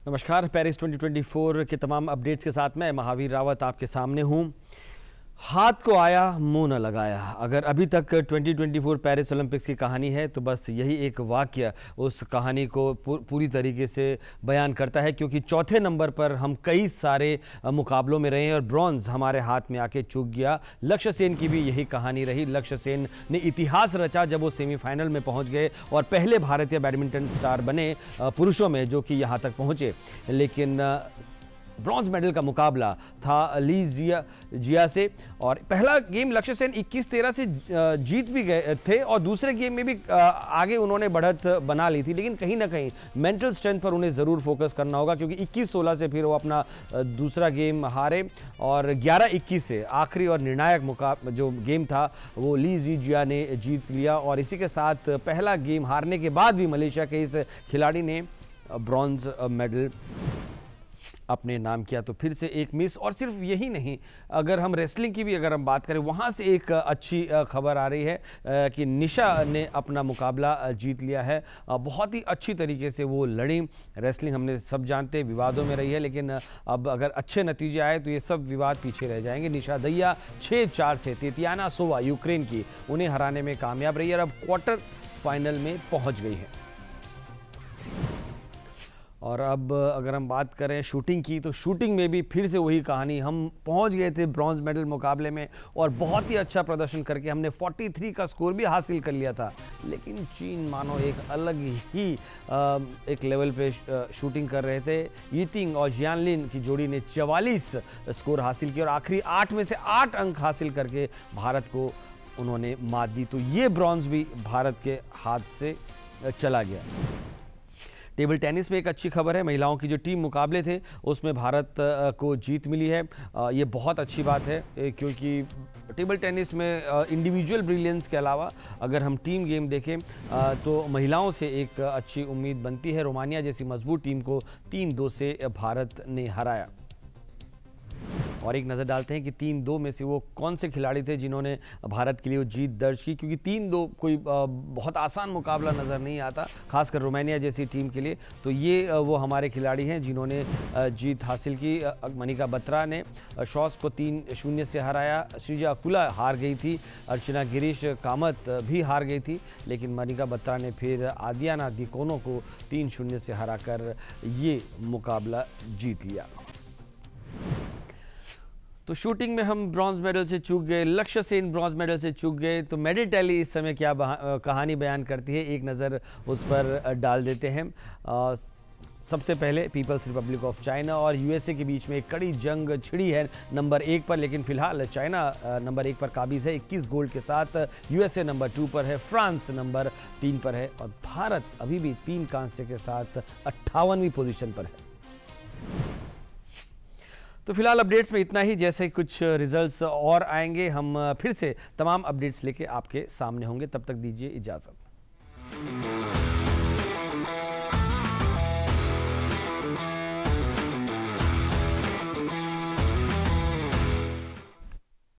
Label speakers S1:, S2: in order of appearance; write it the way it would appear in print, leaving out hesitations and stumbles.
S1: नमस्कार। पेरिस 2024 के तमाम अपडेट्स के साथ मैं महावीर रावत आपके सामने हूं। हाथ को आया मुंह न लगाया, अगर अभी तक 2024 पेरिस ओलंपिक्स की कहानी है तो बस यही एक वाक्य उस कहानी को पूरी तरीके से बयान करता है, क्योंकि चौथे नंबर पर हम कई सारे मुकाबलों में रहे हैं और ब्रॉन्ज हमारे हाथ में आके चूक गया। लक्ष्य सेन की भी यही कहानी रही। लक्ष्य सेन ने इतिहास रचा जब वो सेमीफाइनल में पहुंच गए और पहले भारतीय बैडमिंटन स्टार बने पुरुषों में जो कि यहाँ तक पहुँचे। लेकिन ब्रॉन्ज मेडल का मुकाबला था ली जिया से और पहला गेम लक्ष्य सेन 21-13 से जीत भी गए थे और दूसरे गेम में भी आगे उन्होंने बढ़त बना ली थी, लेकिन कहीं ना कहीं मेंटल स्ट्रेंथ पर उन्हें ज़रूर फोकस करना होगा, क्योंकि 21-16 से फिर वो अपना दूसरा गेम हारे और 11-21 से आखिरी और निर्णायक जो गेम था वो ली जिया ने जीत लिया। और इसी के साथ पहला गेम हारने के बाद भी मलेशिया के इस खिलाड़ी ने ब्रॉन्ज मेडल अपने नाम किया। तो फिर से एक मिस, और सिर्फ यही नहीं, अगर हम रेसलिंग की भी अगर हम बात करें, वहाँ से एक अच्छी खबर आ रही है कि निशा ने अपना मुकाबला जीत लिया है। बहुत ही अच्छी तरीके से वो लड़ी। रेसलिंग हमने सब जानते विवादों में रही है, लेकिन अब अगर अच्छे नतीजे आए तो ये सब विवाद पीछे रह जाएंगे। निशा दहिया 6-4 से तेतियाना सोवा यूक्रेन की उन्हें हराने में कामयाब रही है और अब क्वार्टर फाइनल में पहुँच गई है। और अब अगर हम बात करें शूटिंग की, तो शूटिंग में भी फिर से वही कहानी। हम पहुंच गए थे ब्रॉन्ज मेडल मुकाबले में और बहुत ही अच्छा प्रदर्शन करके हमने 43 का स्कोर भी हासिल कर लिया था, लेकिन चीन मानो एक अलग ही एक लेवल पे शूटिंग कर रहे थे। यीटिंग और जियानलिन की जोड़ी ने 44 स्कोर हासिल किया और आखिरी 8 में से 8 अंक हासिल करके भारत को उन्होंने मात दी। तो ये ब्रॉन्ज भी भारत के हाथ से चला गया। टेबल टेनिस में एक अच्छी खबर है, महिलाओं की जो टीम मुकाबले थे उसमें भारत को जीत मिली है। ये बहुत अच्छी बात है, क्योंकि टेबल टेनिस में इंडिविजुअल ब्रिलियंस के अलावा अगर हम टीम गेम देखें तो महिलाओं से एक अच्छी उम्मीद बनती है। रोमानिया जैसी मजबूत टीम को 3-2 से भारत ने हराया। और एक नज़र डालते हैं कि 3-2 में से वो कौन से खिलाड़ी थे जिन्होंने भारत के लिए वो जीत दर्ज की, क्योंकि 3-2 कोई बहुत आसान मुकाबला नज़र नहीं आता, खासकर रोमानिया जैसी टीम के लिए। तो ये वो हमारे खिलाड़ी हैं जिन्होंने जीत हासिल की। मनिका बत्रा ने शॉस को 3-0 से हराया। श्रीजा अकुला हार गई थी, अर्चना गिरीश कामत भी हार गई थी, लेकिन मनिका बत्रा ने फिर आदियाना दिकोनो को 3-0 से हराकर ये मुकाबला जीत लिया। तो शूटिंग में हम ब्रॉन्ज मेडल से चूक गए, लक्ष्य सेन ब्रॉन्ज मेडल से चूक गए। तो मेडल टैली इस समय क्या कहानी बयान करती है, एक नज़र उस पर डाल देते हैं। सबसे पहले पीपल्स रिपब्लिक ऑफ चाइना और यूएसए के बीच में एक कड़ी जंग छिड़ी है नंबर 1 पर, लेकिन फिलहाल चाइना नंबर 1 पर काबिज है 21 गोल्ड के साथ। यूएसए नंबर 2 पर है, फ्रांस नंबर 3 पर है और भारत अभी भी 3 कांस्य के साथ 58वीं पोजीशन पर है। तो फिलहाल अपडेट्स में इतना ही। जैसे कुछ रिजल्ट्स और आएंगे हम फिर से तमाम अपडेट्स लेके आपके सामने होंगे। तब तक दीजिए इजाज़त।